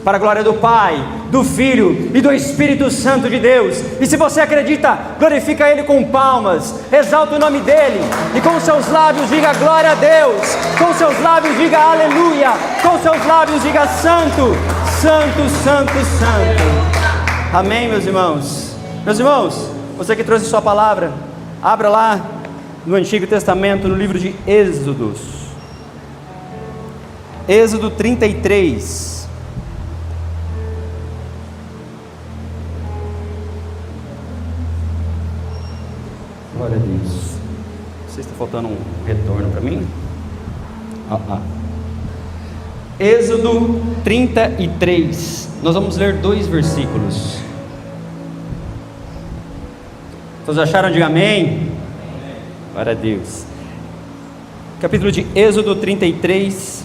para a glória do Pai, do Filho e do Espírito Santo de Deus. E se você acredita, glorifica Ele com palmas, exalta o nome dEle, e com seus lábios diga glória a Deus, com seus lábios diga aleluia, com seus lábios diga santo, santo, santo, santo. Amém, meus irmãos? Meus irmãos, você que trouxe sua palavra, abra lá no Antigo Testamento, no livro de Êxodos, Êxodo 33. Glória a Deus. Não sei se está faltando um retorno para mim. Êxodo 33. Nós vamos ler 2 versículos. Todos acharam? Diga amém. Glória a Deus. Capítulo de Êxodo 33,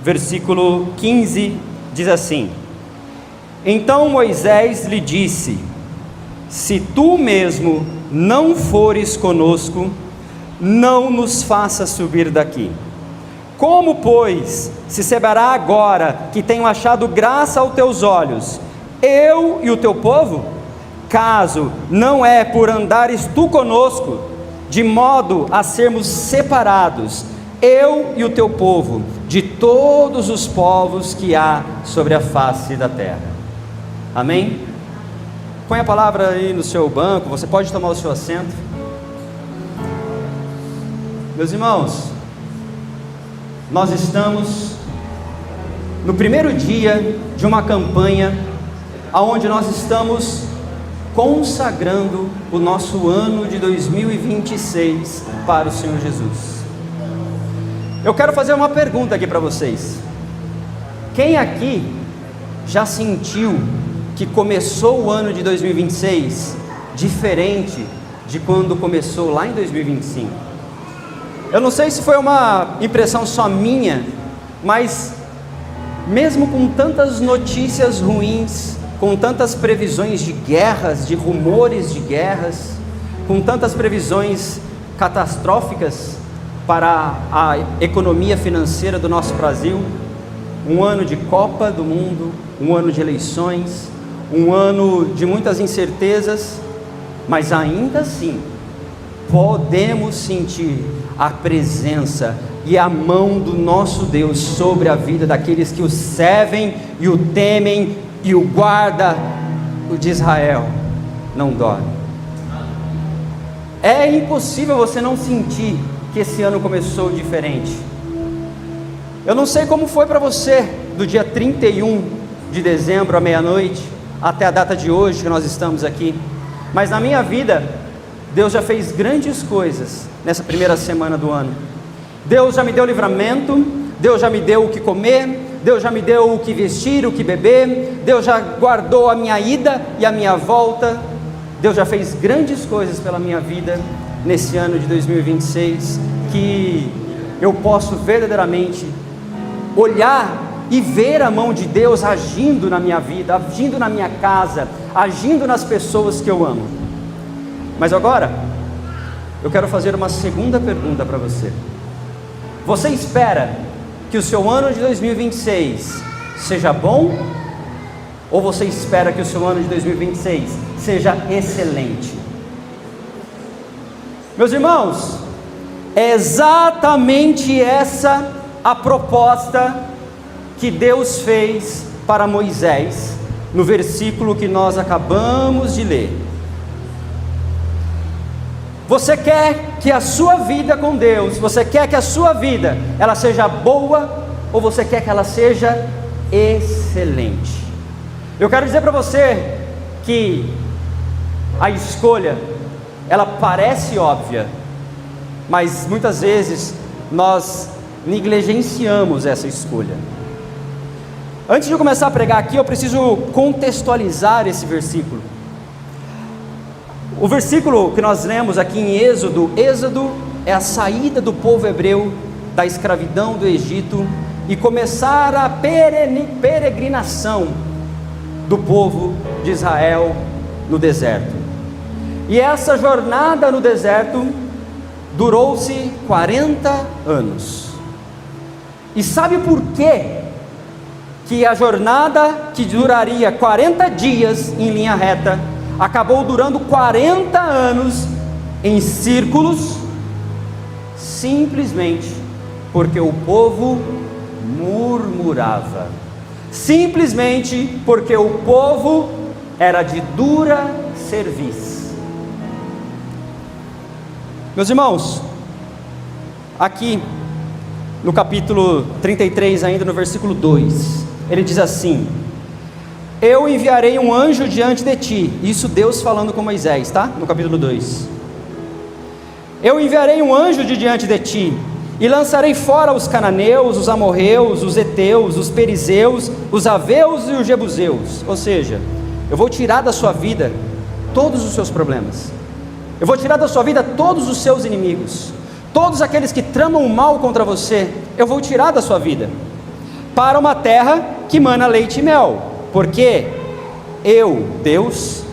versículo 15, diz assim: Então Moisés lhe disse: Se tu mesmo não fores conosco, não nos faça subir daqui. Como, pois, se saberá agora que tenho achado graça aos teus olhos, eu e o teu povo? Caso não é por andares tu conosco, de modo a sermos separados, eu e o teu povo, de todos os povos que há sobre a face da terra. Amém? Põe a palavra aí no seu banco, você pode tomar o seu assento. Meus irmãos, nós estamos no primeiro dia de uma campanha onde nós estamos consagrando o nosso ano de 2026 para o Senhor Jesus. Eu quero fazer uma pergunta aqui para vocês. Quem aqui já sentiu que começou o ano de 2026 diferente de quando começou lá em 2025? Eu não sei se foi uma impressão só minha, mas mesmo com tantas notícias ruins, com tantas previsões de guerras, de rumores de guerras, com tantas previsões catastróficas para a economia financeira do nosso Brasil, um ano de Copa do Mundo, um ano de eleições, um ano de muitas incertezas, mas ainda assim, podemos sentir a presença e a mão do nosso Deus sobre a vida daqueles que o servem e o temem e o guarda. O de Israel não dorme. É impossível você não sentir que esse ano começou diferente. Eu não sei como foi para você do dia 31 de dezembro à meia-noite até a data de hoje que nós estamos aqui, mas na minha vida Deus já fez grandes coisas nessa primeira semana do ano. Deus já me deu livramento, Deus já me deu o que comer, Deus já me deu o que vestir, o que beber, Deus já guardou a minha ida e a minha volta. Deus já fez grandes coisas pela minha vida nesse ano de 2026, que eu posso verdadeiramente olhar e ver a mão de Deus agindo na minha vida, agindo na minha casa, agindo nas pessoas que eu amo. Mas agora, eu quero fazer uma segunda pergunta para você. Você espera que o seu ano de 2026 seja bom? Ou você espera que o seu ano de 2026 seja excelente? Meus irmãos, é exatamente essa a proposta que Deus fez para Moisés, no versículo que nós acabamos de ler. Você quer que a sua vida com Deus, você quer que a sua vida, ela seja boa, ou você quer que ela seja excelente? Eu quero dizer para você que a escolha, ela parece óbvia, mas muitas vezes nós negligenciamos essa escolha. Antes de eu começar a pregar aqui, eu preciso contextualizar esse versículo. O versículo que nós lemos aqui em Êxodo é a saída do povo hebreu da escravidão do Egito e começar a peregrinação do povo de Israel no deserto. E essa jornada no deserto durou-se 40 anos. E sabe por quê que a jornada que duraria 40 dias em linha reta, acabou durando 40 anos em círculos, simplesmente porque o povo murmurava, simplesmente porque o povo era de dura cerviz. Meus irmãos, aqui no capítulo 33, ainda no versículo 2, ele diz assim: eu enviarei um anjo diante de ti. Isso Deus falando com Moisés, tá? No capítulo 2. Eu enviarei um anjo de diante de ti, e lançarei fora os cananeus, os amorreus, os heteus, os perizeus, os aveus e os jebuseus. Ou seja, eu vou tirar da sua vida todos os seus problemas. Eu vou tirar da sua vida todos os seus inimigos. Todos aqueles que tramam o mal contra você, eu vou tirar da sua vida, para uma terra que mana leite e mel, porque eu, Deus,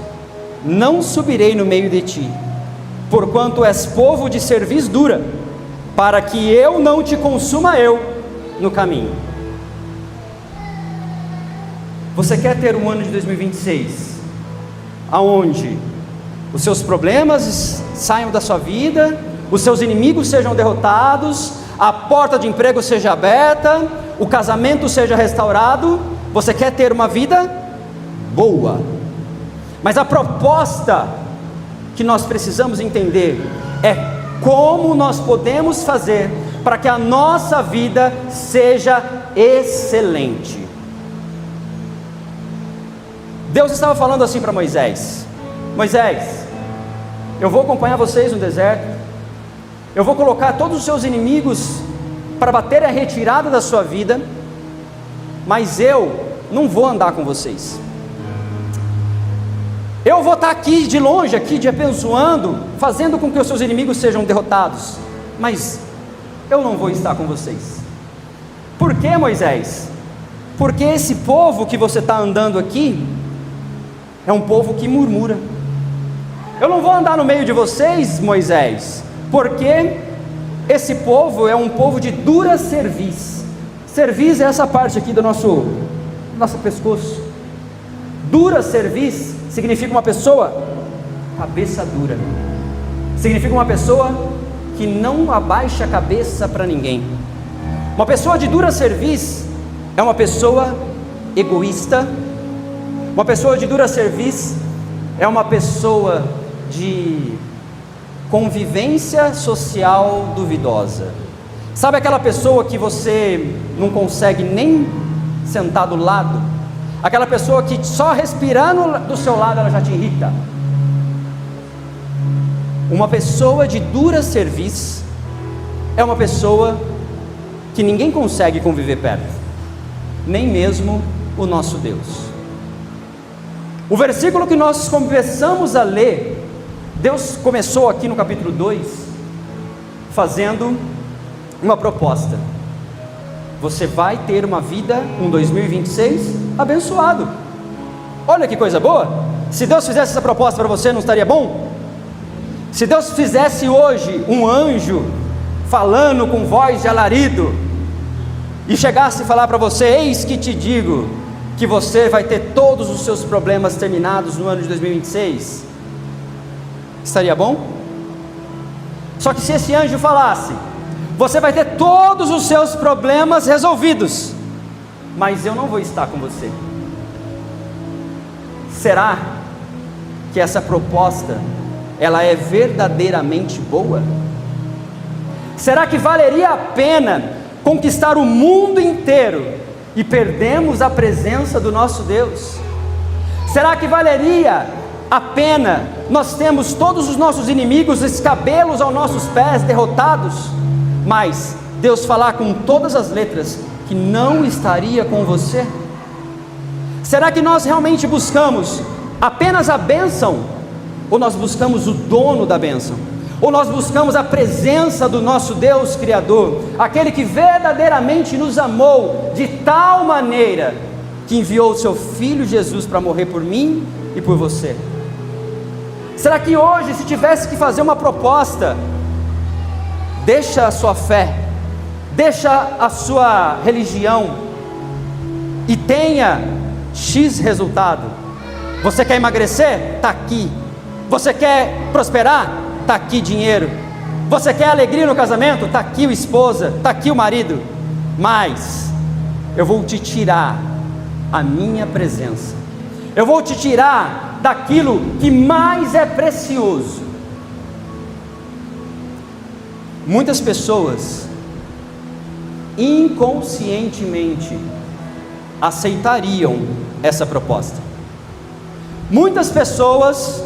não subirei no meio de ti, porquanto és povo de cerviz dura, para que eu não te consuma eu no caminho. Você quer ter um ano de 2026, aonde os seus problemas saiam da sua vida, os seus inimigos sejam derrotados, a porta de emprego seja aberta, o casamento seja restaurado? Você quer ter uma vida boa, mas a proposta que nós precisamos entender é como nós podemos fazer para que a nossa vida seja excelente. Deus estava falando assim para Moisés: Moisés, eu vou acompanhar vocês no deserto, eu vou colocar todos os seus inimigos para bater a retirada da sua vida, mas eu não vou andar com vocês. Eu vou estar aqui de longe, aqui de abençoando, fazendo com que os seus inimigos sejam derrotados, mas eu não vou estar com vocês. Por quê, Moisés? Porque esse povo que você está andando aqui é um povo que murmura. Eu não vou andar no meio de vocês, Moisés, porque esse povo é um povo de dura cerviz. Cerviz é essa parte aqui do nosso pescoço. Dura cerviz significa uma pessoa cabeça dura, significa uma pessoa que não abaixa a cabeça para ninguém. Uma pessoa de dura cerviz é uma pessoa egoísta. Uma pessoa de dura cerviz é uma pessoa de convivência social duvidosa. Sabe aquela pessoa que você não consegue nem sentar do lado? Aquela pessoa que só respirando do seu lado ela já te irrita. Uma pessoa de dura cerviz é uma pessoa que ninguém consegue conviver perto, nem mesmo o nosso Deus. O versículo que nós começamos a ler, Deus começou aqui no capítulo 2 fazendo uma proposta: você vai ter uma vida, um 2026 abençoado. Olha que coisa boa. Se Deus fizesse essa proposta para você, não estaria bom? Se Deus fizesse hoje um anjo falando com voz de alarido e chegasse a falar para você: eis que te digo que você vai ter todos os seus problemas terminados no ano de 2026, estaria bom? Só que se esse anjo falasse: você vai ter todos os seus problemas resolvidos, mas eu não vou estar com você, será que essa proposta ela é verdadeiramente boa? Será que valeria a pena conquistar o mundo inteiro e perdemos a presença do nosso Deus? Será que valeria a pena nós temos todos os nossos inimigos escabelos aos nossos pés, derrotados, mas Deus falar com todas as letras que não estaria com você? Será que nós realmente buscamos apenas a bênção, ou nós buscamos o dono da bênção? Ou nós buscamos a presença do nosso Deus Criador, aquele que verdadeiramente nos amou de tal maneira que enviou o seu Filho Jesus para morrer por mim e por você? Será que hoje, se tivesse que fazer uma proposta, deixa a sua fé, deixa a sua religião, e tenha X resultado. Você quer emagrecer? Está aqui. Você quer prosperar? Está aqui dinheiro. Você quer alegria no casamento? Está aqui a esposa, está aqui o marido. Mas eu vou te tirar a minha presença. Eu vou te tirar daquilo que mais é precioso. Muitas pessoas inconscientemente aceitariam essa proposta. Muitas pessoas,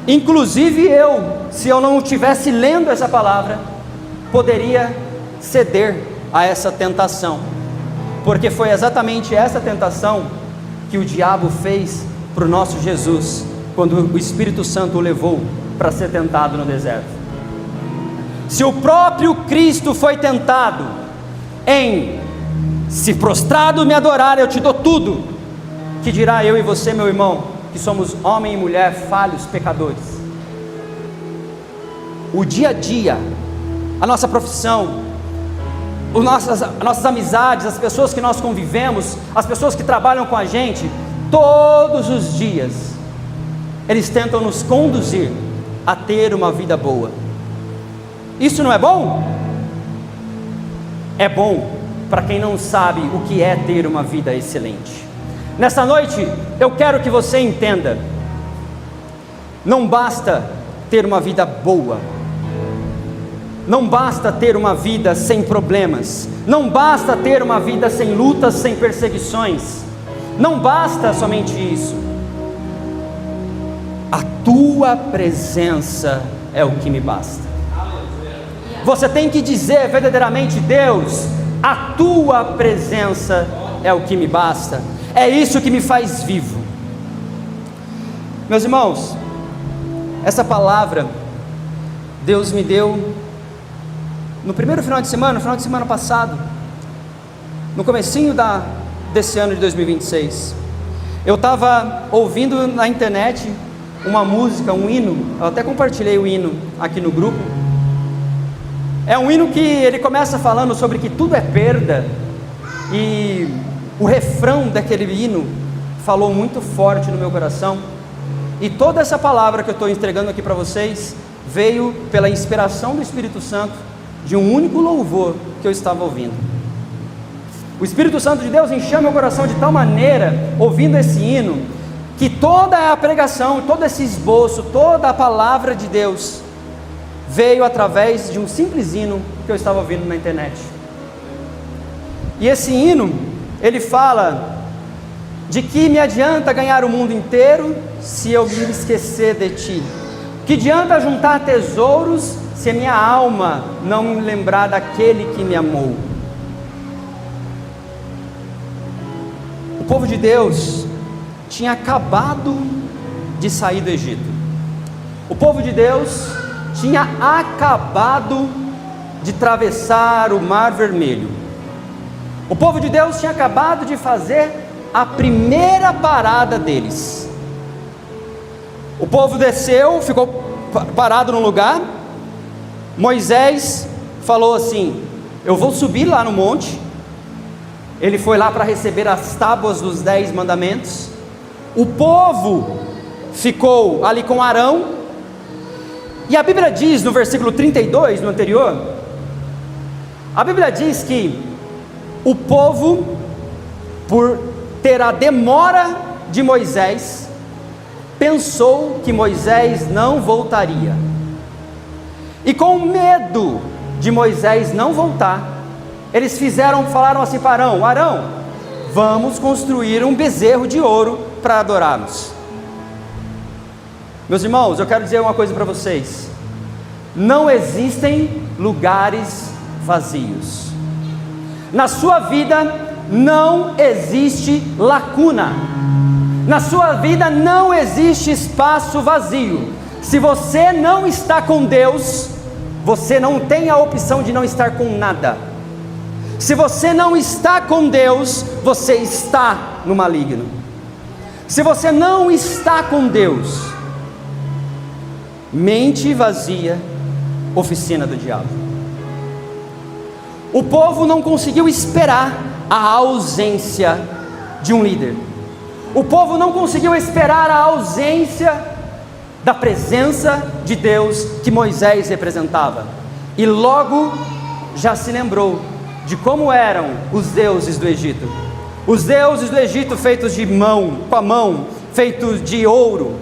inclusive eu, se eu não estivesse lendo essa palavra, poderia ceder a essa tentação, porque foi exatamente essa tentação que o diabo fez para o nosso Jesus, quando o Espírito Santo o levou para ser tentado no deserto. Se o próprio Cristo foi tentado em: se prostrado me adorar, eu te dou tudo, que dirá eu e você, meu irmão, que somos homem e mulher falhos, pecadores. O dia a dia, a nossa profissão, as nossas amizades, as pessoas que nós convivemos, as pessoas que trabalham com a gente, todos os dias, eles tentam nos conduzir a ter uma vida boa. Isso não é bom? É bom para quem não sabe o que é ter uma vida excelente. Nessa noite, eu quero que você entenda: não basta ter uma vida boa, não basta ter uma vida sem problemas, não basta ter uma vida sem lutas, sem perseguições, não basta somente isso. A tua presença é o que me basta. Você tem que dizer verdadeiramente: Deus, a tua presença é o que me basta, é isso que me faz vivo. Meus irmãos, essa palavra Deus me deu no primeiro final de semana passado, no comecinho desse ano de 2026. Eu estava ouvindo na internet uma música, um hino, eu até compartilhei o hino aqui no grupo. É um hino que ele começa falando sobre que tudo é perda, e o refrão daquele hino falou muito forte no meu coração, e toda essa palavra que eu estou entregando aqui para vocês veio pela inspiração do Espírito Santo, de um único louvor que eu estava ouvindo. O Espírito Santo de Deus encheu meu coração de tal maneira, ouvindo esse hino, que toda a pregação, todo esse esboço, toda a palavra de Deus veio através de um simples hino que eu estava ouvindo na internet. E esse hino, ele fala de que me adianta ganhar o mundo inteiro se eu me esquecer de ti. Que adianta juntar tesouros se a minha alma não me lembrar daquele que me amou. O povo de Deus tinha acabado de sair do Egito. O povo de Deus tinha acabado de atravessar o Mar Vermelho. O povo de Deus tinha acabado de fazer a primeira parada deles. O povo desceu, ficou parado no lugar. Moisés falou assim: eu vou subir lá no monte. Ele foi lá para receber as tábuas dos 10 mandamentos. O povo ficou ali com Arão. E a Bíblia diz no versículo 32, no anterior, a Bíblia diz que o povo, por ter a demora de Moisés, pensou que Moisés não voltaria. E com medo de Moisés não voltar, eles falaram assim para Arão: Arão, vamos construir um bezerro de ouro para adorarmos. Meus irmãos, eu quero dizer uma coisa para vocês: não existem lugares vazios. Na sua vida não existe lacuna. Na sua vida não existe espaço vazio. Se você não está com Deus, você não tem a opção de não estar com nada. Se você não está com Deus, você está no maligno. Se você não está com Deus, mente vazia, oficina do diabo. O povo não conseguiu esperar a ausência de um líder. O povo não conseguiu esperar a ausência da presença de Deus que Moisés representava, e logo já se lembrou de como eram os deuses do Egito. Os deuses do Egito feitos com a mão, feitos de ouro.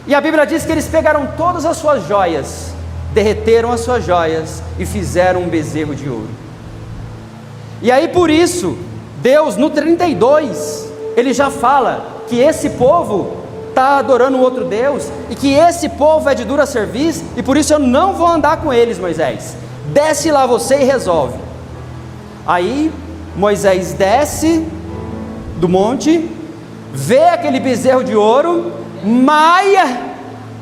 E a Bíblia diz que eles pegaram todas as suas joias, derreteram as suas joias e fizeram um bezerro de ouro. E aí por isso, Deus no 32, Ele já fala que esse povo está adorando um outro Deus, e que esse povo é de dura serviço, e por isso eu não vou andar com eles, Moisés. Desce lá você e resolve. Aí Moisés desce do monte, vê aquele bezerro de ouro, maia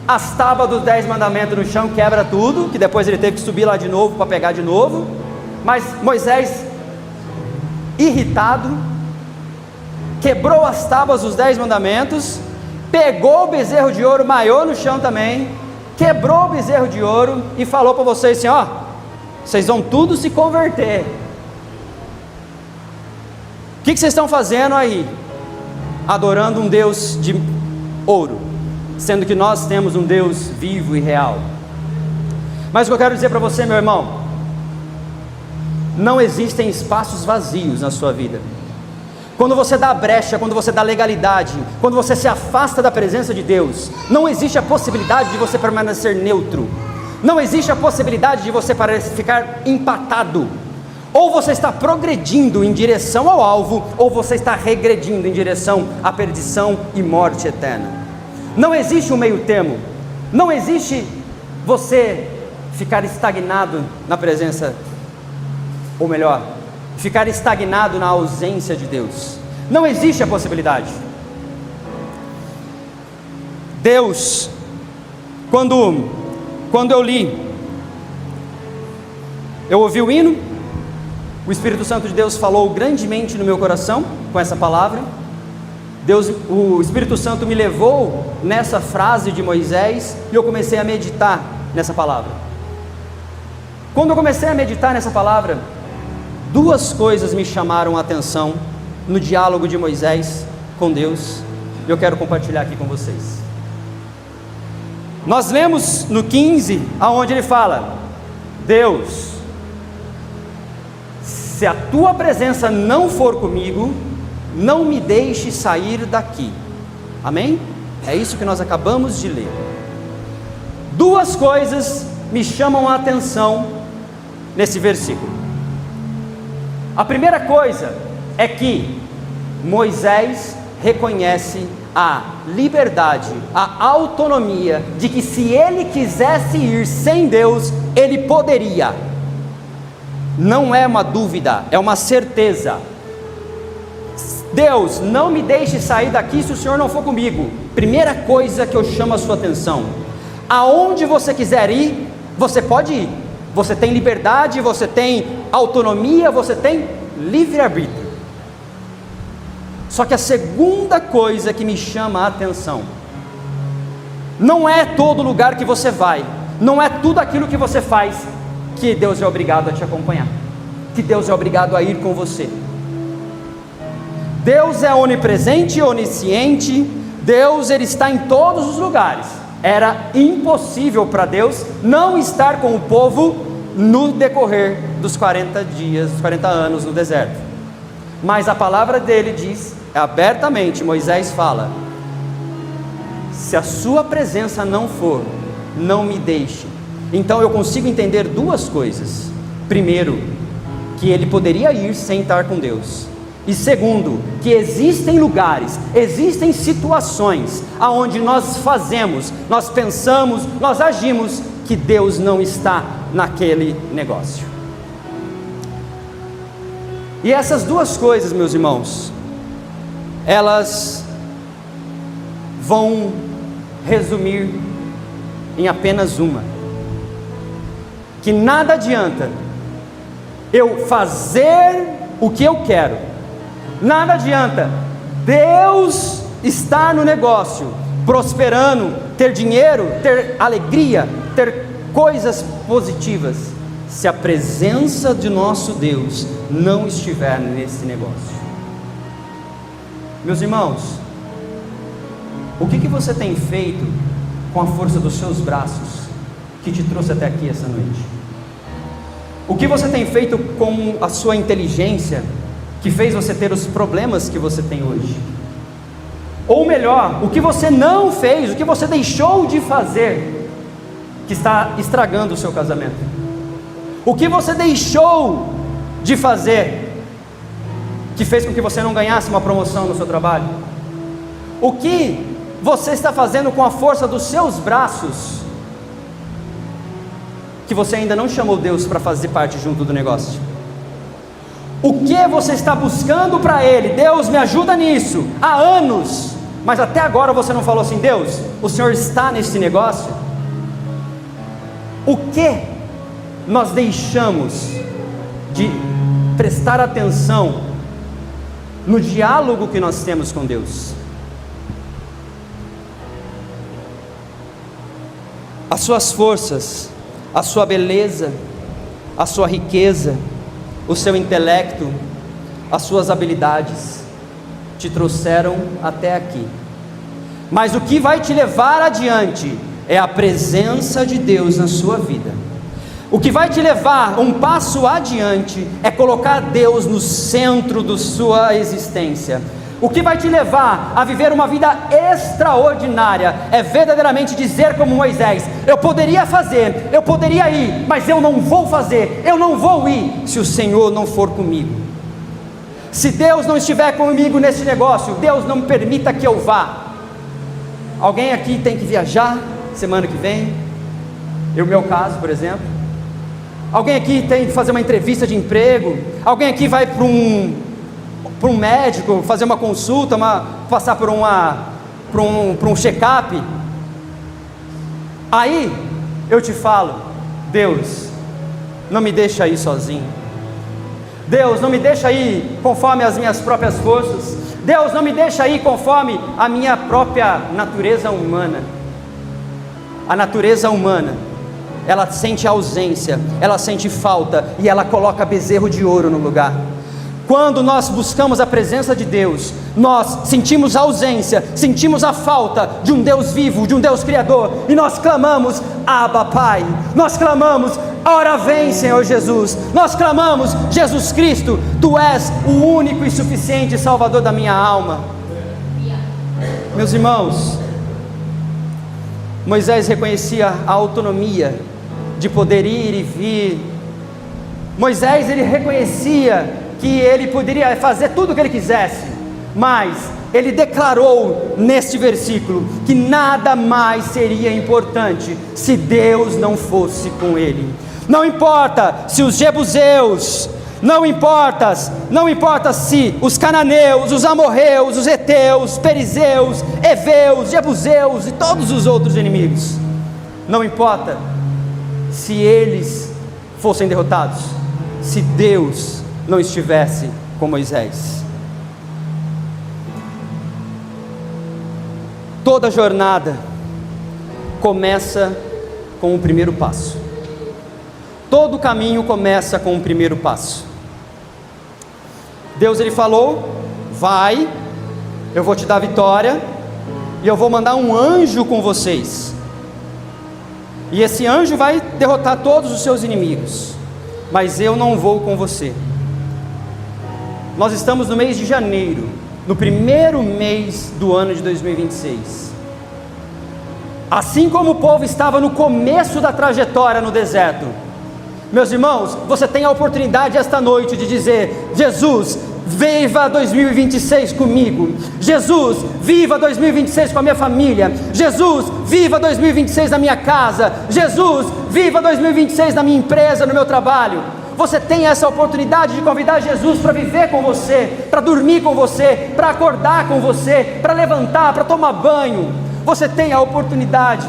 as tábuas dos 10 mandamentos no chão, quebra tudo, que depois ele teve que subir lá de novo para pegar de novo. Mas Moisés, irritado, quebrou as tábuas dos 10 mandamentos, pegou o bezerro de ouro, maiou no chão também, quebrou o bezerro de ouro e falou para vocês assim: ó, vocês vão tudo se converter. O que vocês estão fazendo aí? Adorando um Deus de ouro, sendo que nós temos um Deus vivo e real. Mas o que eu quero dizer para você, meu irmão, não existem espaços vazios na sua vida. Quando você dá brecha, quando você dá legalidade, quando você se afasta da presença de Deus, não existe a possibilidade de você permanecer neutro, não existe a possibilidade de você ficar empatado. Ou você está progredindo em direção ao alvo, ou você está regredindo em direção à perdição e morte eterna. Não existe um meio termo. Não existe você ficar estagnado na presença, ou melhor, ficar estagnado na ausência de Deus. Não existe a possibilidade. Deus, quando eu li, eu ouvi o hino, o Espírito Santo de Deus falou grandemente no meu coração com essa palavra. O Espírito Santo me levou nessa frase de Moisés, e eu comecei a meditar nessa palavra. Quando eu comecei a meditar nessa palavra, duas coisas me chamaram a atenção no diálogo de Moisés com Deus, e eu quero compartilhar aqui com vocês. Nós lemos no 15, aonde ele fala: Deus, se a tua presença não for comigo, não me deixe sair daqui. Amém? É isso que nós acabamos de ler. Duas coisas me chamam a atenção nesse versículo. A primeira coisa é que Moisés reconhece a liberdade, a autonomia, de que se ele quisesse ir sem Deus, ele poderia. Não é uma dúvida, é uma certeza. Deus, não me deixe sair daqui se o Senhor não for comigo. Primeira coisa que eu chamo a sua atenção: aonde você quiser ir, você pode ir. Você tem liberdade, você tem autonomia, você tem livre-arbítrio. Só que a segunda coisa que me chama a atenção: não é todo lugar que você vai, não é tudo aquilo que você faz que Deus é obrigado a te acompanhar, que Deus é obrigado a ir com você. Deus é onipresente e onisciente. Deus, ele está em todos os lugares. Era impossível para Deus não estar com o povo no decorrer dos 40 dias, 40 anos no deserto. Mas a palavra dele diz abertamente, Moisés fala: se a sua presença não for, não me deixe. Então eu consigo entender duas coisas: primeiro, que ele poderia ir sem estar com Deus, e segundo, que existem lugares, existem situações aonde nós fazemos, nós pensamos, nós agimos que Deus não está naquele negócio. E essas duas coisas, meus irmãos, elas vão resumir em apenas uma: que nada adianta eu fazer o que eu quero, nada adianta Deus estar no negócio, prosperando, ter dinheiro, ter alegria, ter coisas positivas, se a presença de nosso Deus não estiver nesse negócio. Meus irmãos, o que você tem feito com a força dos seus braços que te trouxe até aqui essa noite? O que você tem feito com a sua inteligência que fez você ter os problemas que você tem hoje? Ou melhor, o que você não fez, o que você deixou de fazer, que está estragando o seu casamento? O que você deixou de fazer, que fez com que você não ganhasse uma promoção no seu trabalho? O que você está fazendo com a força dos seus braços, que você ainda não chamou Deus para fazer parte junto do negócio? O que você está buscando para Ele? Deus, me ajuda nisso, há anos, mas até agora você não falou assim: Deus, o Senhor está nesse negócio? O que nós deixamos de prestar atenção no diálogo que nós temos com Deus? As suas forças, a sua beleza, a sua riqueza, o seu intelecto, as suas habilidades te trouxeram até aqui, mas o que vai te levar adiante é a presença de Deus na sua vida. O que vai te levar um passo adiante é colocar Deus no centro da sua existência. O que vai te levar a viver uma vida extraordinária é verdadeiramente dizer como Moisés: eu poderia fazer, eu poderia ir, mas eu não vou fazer, eu não vou ir, se o Senhor não for comigo. Se Deus não estiver comigo nesse negócio, Deus não permita que eu vá. Alguém aqui tem que viajar semana que vem? No meu caso, por exemplo. Alguém aqui tem que fazer uma entrevista de emprego? Alguém aqui vai para um médico, fazer uma consulta, passar por um check-up? Aí eu te falo: Deus, não me deixa ir sozinho. Deus, não me deixa ir conforme as minhas próprias forças. Deus, não me deixa ir conforme a minha própria natureza humana. A natureza humana, ela sente ausência, ela sente falta, e ela coloca bezerro de ouro no lugar. Quando nós buscamos a presença de Deus, nós sentimos a ausência, sentimos a falta de um Deus vivo, de um Deus criador, e nós clamamos: Abba, Pai. Nós clamamos: ora vem, Senhor Jesus. Nós clamamos: Jesus Cristo, Tu és o único e suficiente Salvador da minha alma. Meus irmãos, Moisés reconhecia a autonomia de poder ir e vir. Moisés, ele reconhecia que ele poderia fazer tudo o que ele quisesse, mas ele declarou neste versículo que nada mais seria importante se Deus não fosse com ele. Não importa se os jebuseus, não importa se os cananeus, os amorreus, os heteus, perizeus, heveus, jebuseus e todos os outros inimigos, não importa se eles fossem derrotados, se Deus não estivesse com Moisés. Toda jornada começa com o primeiro passo. Todo caminho começa com o primeiro passo. Deus, ele falou: vai, eu vou te dar vitória, e eu vou mandar um anjo com vocês, e esse anjo vai derrotar todos os seus inimigos, mas eu não vou com você. Nós estamos no mês de janeiro, no primeiro mês do ano de 2026. Assim como o povo estava no começo da trajetória no deserto, meus irmãos, você tem a oportunidade esta noite de dizer: Jesus, viva 2026 comigo. Jesus, viva 2026 com a minha família. Jesus, viva 2026 na minha casa. Jesus, viva 2026 na minha empresa, no meu trabalho. Você tem essa oportunidade de convidar Jesus para viver com você, para dormir com você, para acordar com você, para levantar, para tomar banho. Você tem a oportunidade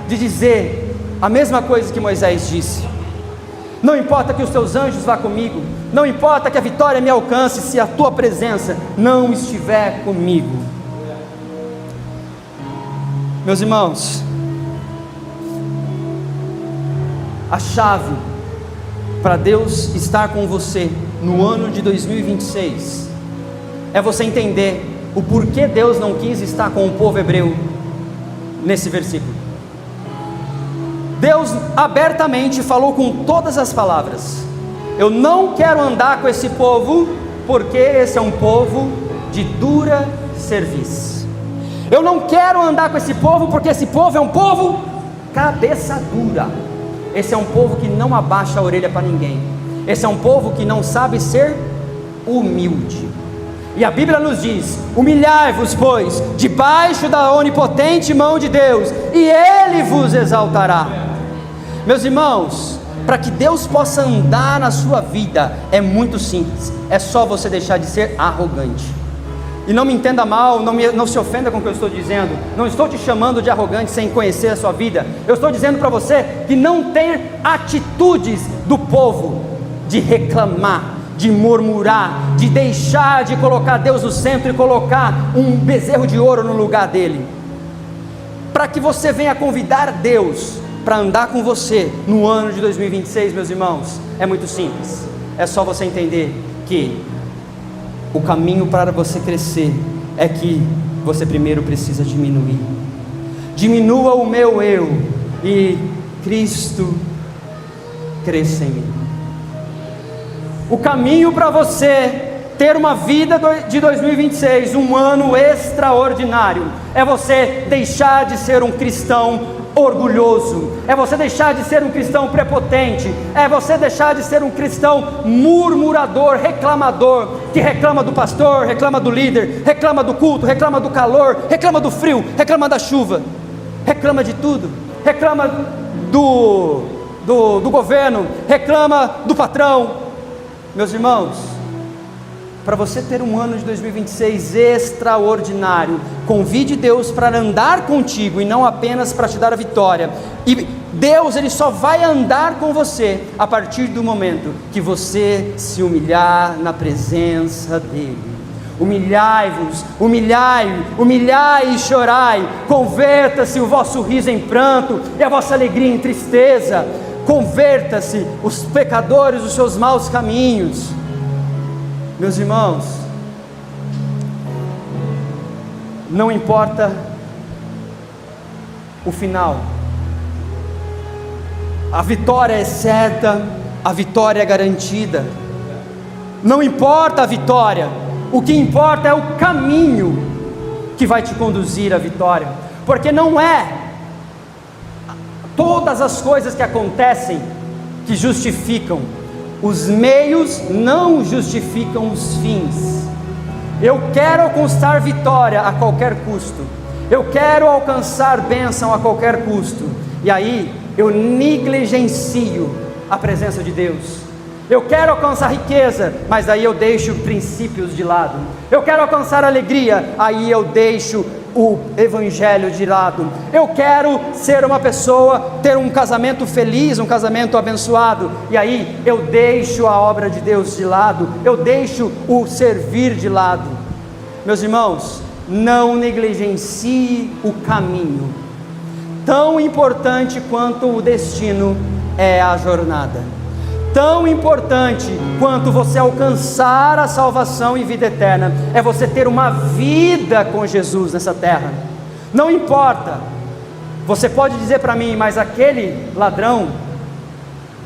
de dizer a mesma coisa que Moisés disse: não importa que os teus anjos vá comigo, não importa que a vitória me alcance, se a tua presença não estiver comigo. Meus irmãos, a chave para Deus estar com você no ano de 2026 é você entender o porquê Deus não quis estar com o povo hebreu nesse versículo. Deus abertamente falou com todas as palavras: eu não quero andar com esse povo, porque esse é um povo de dura cerviz. Eu não quero andar com esse povo, porque esse povo é um povo cabeça dura. Esse é um povo que não abaixa a orelha para ninguém. Esse é um povo que não sabe ser humilde. E a Bíblia nos diz: humilhai-vos, pois, debaixo da onipotente mão de Deus, e Ele vos exaltará. Meus irmãos, para que Deus possa andar na sua vida, é muito simples. É só você deixar de ser arrogante. E não me entenda mal, não se ofenda com o que eu estou dizendo. Não estou te chamando de arrogante sem conhecer a sua vida. Eu estou dizendo para você que não ter atitudes do povo de reclamar, de murmurar, de deixar de colocar Deus no centro e colocar um bezerro de ouro no lugar dele. Para que você venha convidar Deus para andar com você no ano de 2026, meus irmãos, é muito simples. É só você entender que o caminho para você crescer é que você primeiro precisa diminuir. Diminua o meu eu e Cristo cresça em mim. O caminho para você ter uma vida de 2026, um ano extraordinário, é você deixar de ser um cristão orgulhoso, é você deixar de ser um cristão prepotente, é você deixar de ser um cristão murmurador, reclamador, que reclama do pastor, reclama do líder, reclama do culto, reclama do calor, reclama do frio, reclama da chuva, reclama de tudo, reclama do governo, reclama do patrão. Meus irmãos, para você ter um ano de 2026 extraordinário, convide Deus para andar contigo e não apenas para te dar a vitória. E Deus, Ele só vai andar com você a partir do momento que você se humilhar na presença dEle. Humilhai-vos, humilhai e chorai, converta-se o vosso riso em pranto e a vossa alegria em tristeza. Converta-se os pecadores dos seus maus caminhos. Meus irmãos, não importa o final, a vitória é certa, a vitória é garantida. Não importa a vitória, o que importa é o caminho que vai te conduzir à vitória, porque não é todas as coisas que acontecem que justificam. Os meios não justificam os fins. Eu quero alcançar vitória a qualquer custo. Eu quero alcançar bênção a qualquer custo. E aí eu negligencio a presença de Deus. Eu quero alcançar riqueza, mas aí eu deixo princípios de lado. Eu quero alcançar alegria, aí eu deixo o evangelho de lado. Eu quero ser uma pessoa, ter um casamento feliz, um casamento abençoado, e aí eu deixo a obra de Deus de lado, eu deixo o servir de lado. Meus irmãos, não negligencie o caminho. Tão importante quanto o destino é a jornada. Tão importante quanto você alcançar a salvação e vida eterna é você ter uma vida com Jesus nessa terra. Não importa, você pode dizer para mim, mas aquele ladrão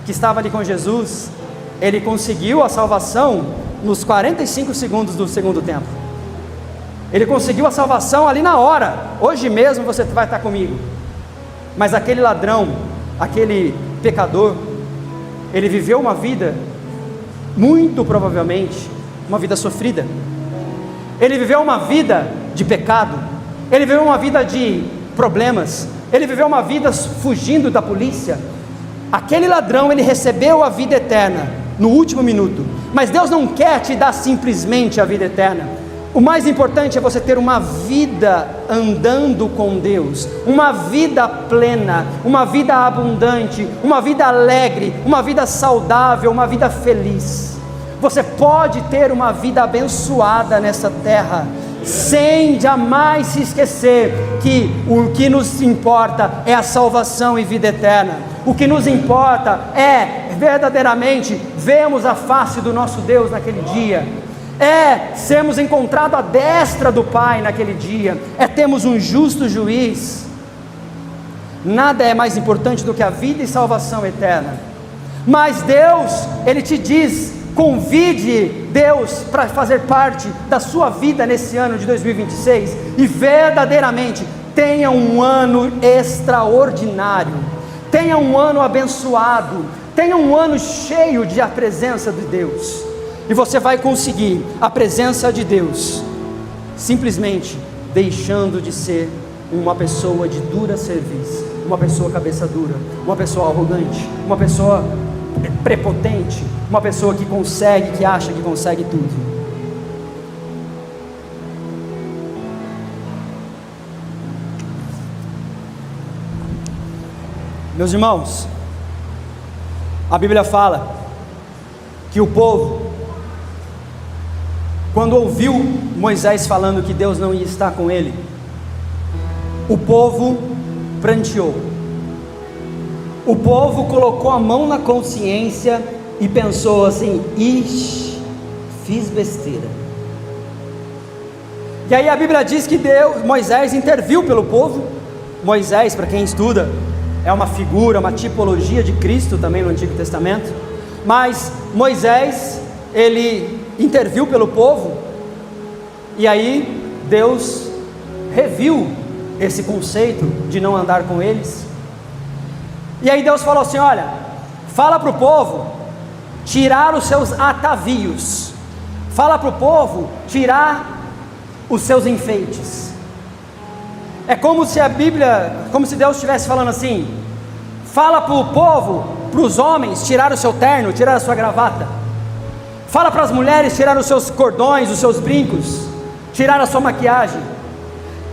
que estava ali com Jesus, ele conseguiu a salvação nos 45 segundos do segundo tempo. Ele conseguiu a salvação ali na hora. Hoje mesmo você vai estar comigo. Mas aquele ladrão, aquele pecador, ele viveu uma vida, muito provavelmente, uma vida sofrida. Ele viveu uma vida de pecado. Ele viveu uma vida de problemas. Ele viveu uma vida fugindo da polícia. Aquele ladrão, ele recebeu a vida eterna no último minuto. Mas Deus não quer te dar simplesmente a vida eterna. O mais importante é você ter uma vida andando com Deus, uma vida plena, uma vida abundante, uma vida alegre, uma vida saudável, uma vida feliz. Você pode ter uma vida abençoada nessa terra, sem jamais se esquecer que o que nos importa é a salvação e vida eterna. O que nos importa é verdadeiramente vermos a face do nosso Deus naquele dia. é sermos encontrados à destra do Pai naquele dia, é termos um justo juiz. Nada é mais importante do que a vida e salvação eterna. Mas Deus, Ele te diz, convide Deus para fazer parte da sua vida nesse ano de 2026, e verdadeiramente tenha um ano extraordinário, tenha um ano abençoado, tenha um ano cheio de a presença de Deus, e você vai conseguir a presença de Deus, simplesmente deixando de ser uma pessoa de dura serviço, uma pessoa cabeça dura, uma pessoa arrogante, uma pessoa prepotente, uma pessoa que consegue, que acha que consegue tudo. Meus irmãos, a Bíblia fala que o povo, quando ouviu Moisés falando que Deus não ia estar com ele, o povo pranteou. O povo colocou a mão na consciência e pensou assim: ixi, fiz besteira. E aí a Bíblia diz que Moisés interviu pelo povo. Moisés, para quem estuda, é uma figura, uma tipologia de Cristo também no Antigo Testamento. Mas Moisés, ele interviu pelo povo, e aí Deus reviu esse conceito de não andar com eles. E aí Deus falou assim: olha, fala para o povo tirar os seus atavios, fala para o povo tirar os seus enfeites. É como se a Bíblia, como se Deus estivesse falando assim: fala para o povo, para os homens tirar o seu terno, tirar a sua gravata. Fala para as mulheres tirar os seus cordões, os seus brincos, tirar a sua maquiagem.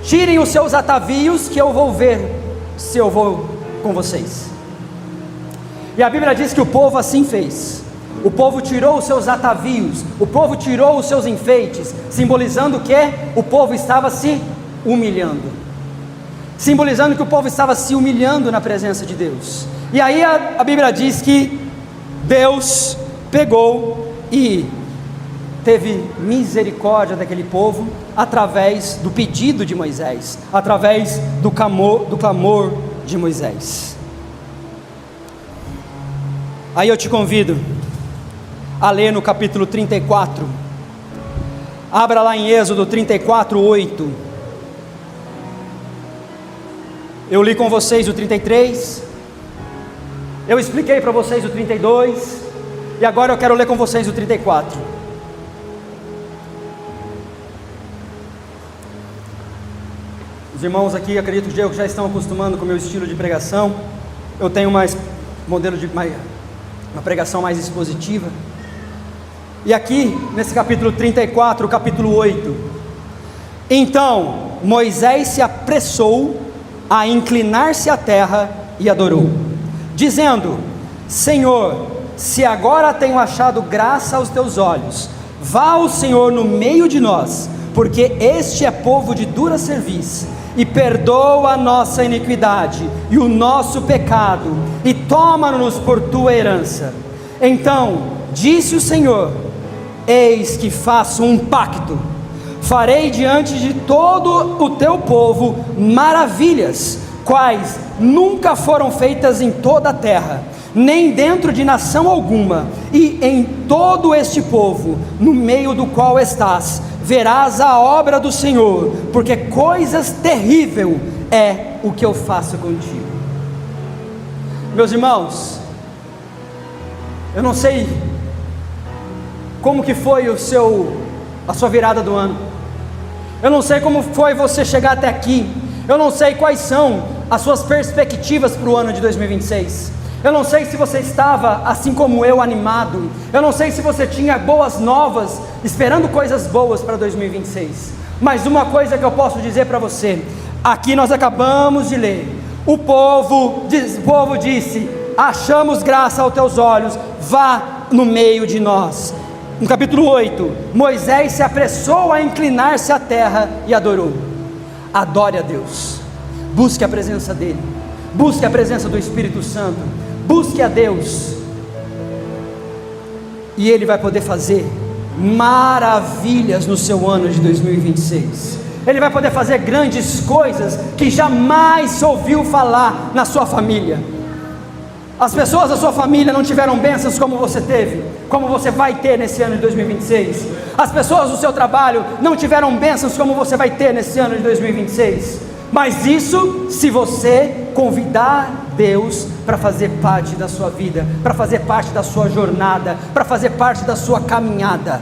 Tirem os seus atavios, que eu vou ver se eu vou com vocês. E a Bíblia diz que o povo assim fez. O povo tirou os seus atavios, o povo tirou os seus enfeites, simbolizando que o povo estava se humilhando, simbolizando que o povo estava se humilhando na presença de Deus. E aí a Bíblia diz que Deus pegou e teve misericórdia daquele povo, através do pedido de Moisés, através do clamor de Moisés. Aí eu te convido a ler no capítulo 34, abra lá em Êxodo 34, 8, eu li com vocês o 33, eu expliquei para vocês o 32, e agora eu quero ler com vocês o 34, os irmãos aqui, acredito que já estão acostumando com o meu estilo de pregação, eu tenho mais modelo de uma pregação mais expositiva. E aqui, nesse capítulo 34, capítulo 8, então Moisés se apressou a inclinar-se à terra e adorou, dizendo: Senhor, se agora tenho achado graça aos teus olhos, vá o Senhor no meio de nós, porque este é povo de dura cerviz, e perdoa a nossa iniquidade e o nosso pecado, e toma-nos por tua herança. Então disse o Senhor: eis que faço um pacto, farei diante de todo o teu povo maravilhas, quais nunca foram feitas em toda a terra, nem dentro de nação alguma, e em todo este povo, no meio do qual estás, verás a obra do Senhor, porque coisas terríveis é o que eu faço contigo. Meus irmãos, eu não sei como que foi a sua virada do ano, eu não sei como foi você chegar até aqui, eu não sei quais são as suas perspectivas para o ano de 2026, eu não sei se você estava, assim como eu, animado, eu não sei se você tinha boas novas, esperando coisas boas para 2026, mas uma coisa que eu posso dizer para você, aqui nós acabamos de ler, o povo disse: achamos graça aos teus olhos, vá no meio de nós. No capítulo 8, Moisés se apressou a inclinar-se à terra e adorou. Adore a Deus, busque a presença dEle, busque a presença do Espírito Santo, busque a Deus, e Ele vai poder fazer maravilhas no seu ano de 2026. Ele vai poder fazer grandes coisas que jamais se ouviu falar na sua família. As pessoas da sua família não tiveram bênçãos como você teve, como você vai ter nesse ano de 2026. As pessoas do seu trabalho não tiveram bênçãos como você vai ter nesse ano de 2026. Mas isso se você convidar Deus para fazer parte da sua vida, para fazer parte da sua jornada, para fazer parte da sua caminhada.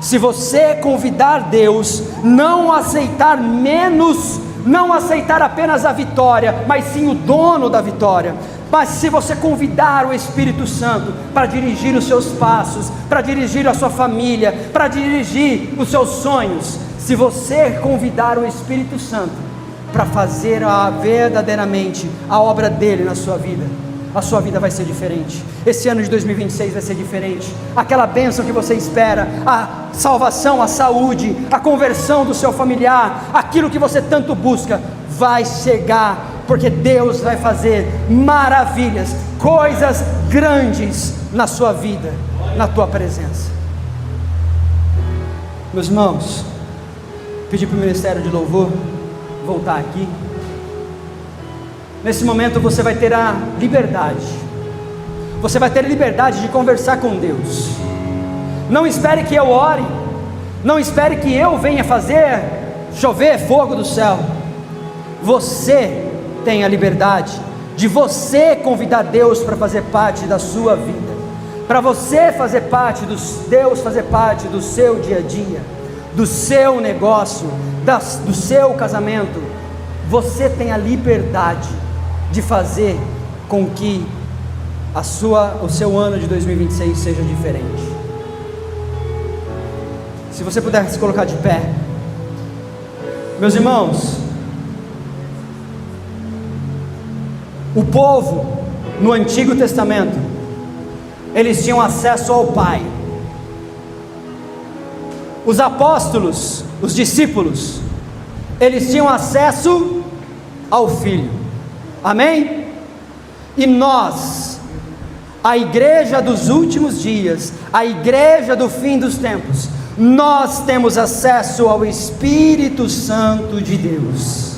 Se você convidar Deus, não aceitar menos, não aceitar apenas a vitória, mas sim o dono da vitória. Mas se você convidar o Espírito Santo para dirigir os seus passos, para dirigir a sua família, para dirigir os seus sonhos, se você convidar o Espírito Santo para fazer verdadeiramente a obra dele na sua vida, a sua vida vai ser diferente. Esse ano de 2026 vai ser diferente. Aquela bênção que você espera, a salvação, a saúde, a conversão do seu familiar, aquilo que você tanto busca, vai chegar, porque Deus vai fazer maravilhas, coisas grandes na sua vida, na tua presença. Meus irmãos, pedir para o Ministério de Louvor voltar aqui. Nesse momento você vai ter a liberdade, você vai ter a liberdade de conversar com Deus. Não espere que eu ore, não espere que eu venha fazer chover fogo do céu. Você tem a liberdade de você convidar Deus para fazer parte da sua vida, para você fazer parte Deus fazer parte do seu dia a dia, do seu negócio, do seu casamento. Você tem a liberdade de fazer com que o seu ano de 2026 seja diferente. Se você puder se colocar de pé. Meus irmãos, o povo no Antigo Testamento, eles tinham acesso ao Pai. Os apóstolos, os discípulos, eles tinham acesso ao Filho. Amém? E nós, a igreja dos últimos dias, a igreja do fim dos tempos, nós temos acesso ao Espírito Santo de Deus.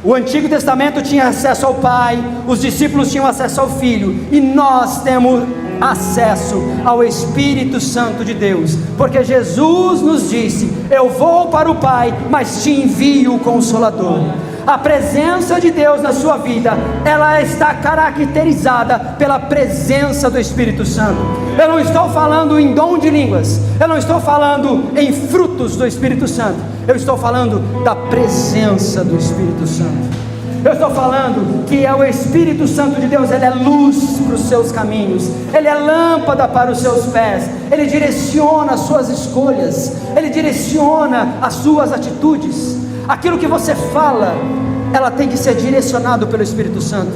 O Antigo Testamento tinha acesso ao Pai, os discípulos tinham acesso ao Filho, e nós temos acesso ao Espírito Santo de Deus, porque Jesus nos disse: eu vou para o Pai, mas te envio o Consolador. A presença de Deus na sua vida, ela está caracterizada pela presença do Espírito Santo. Eu não estou falando em dom de línguas, eu não estou falando em frutos do Espírito Santo, eu estou falando da presença do Espírito Santo. Eu estou falando que é o Espírito Santo de Deus, ele é luz para os seus caminhos, ele é lâmpada para os seus pés, ele direciona as suas escolhas, ele direciona as suas atitudes. Aquilo que você fala, ela tem que ser direcionado pelo Espírito Santo.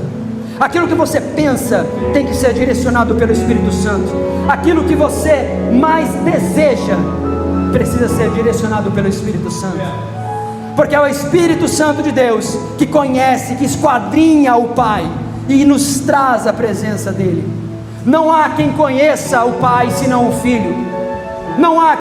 Aquilo que você pensa tem que ser direcionado pelo Espírito Santo. Aquilo que você mais deseja precisa ser direcionado pelo Espírito Santo, porque é o Espírito Santo de Deus que conhece, que esquadrinha o Pai e nos traz a presença dele. Não há quem conheça o Pai senão o Filho. Não há